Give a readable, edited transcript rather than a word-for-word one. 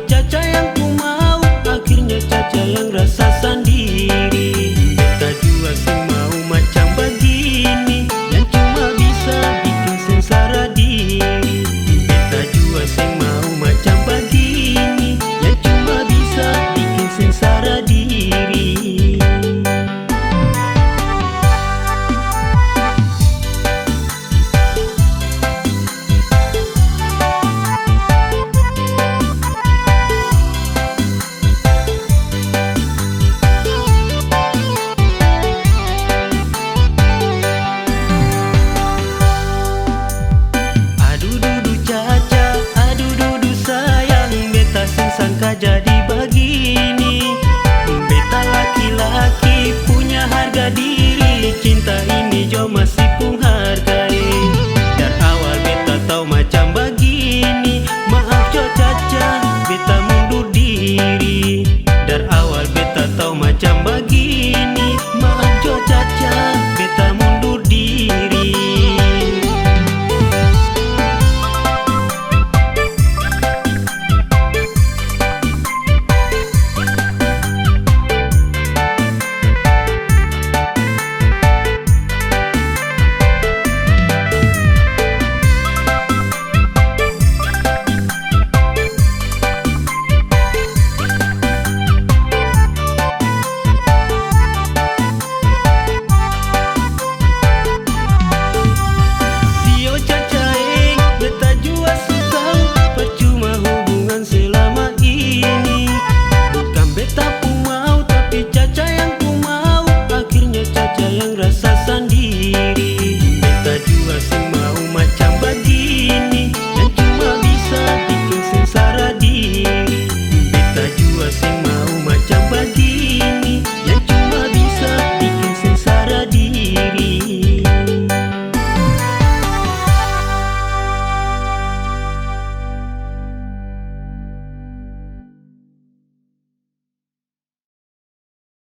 Caca yang ku mau, akhirnya Caca yang rasa sendiri. Beta jua sing mau macam begini, yang cuma bisa bikin sengsara diri. Beta jua sing mau macam begini, yang cuma bisa bikin sengsara diri. Sangka jadi begini, beta laki-laki punya harga diri. Cinta ini jo masih ku hargai. Dari awal beta tahu macam begini. Maaf jo Caca, beta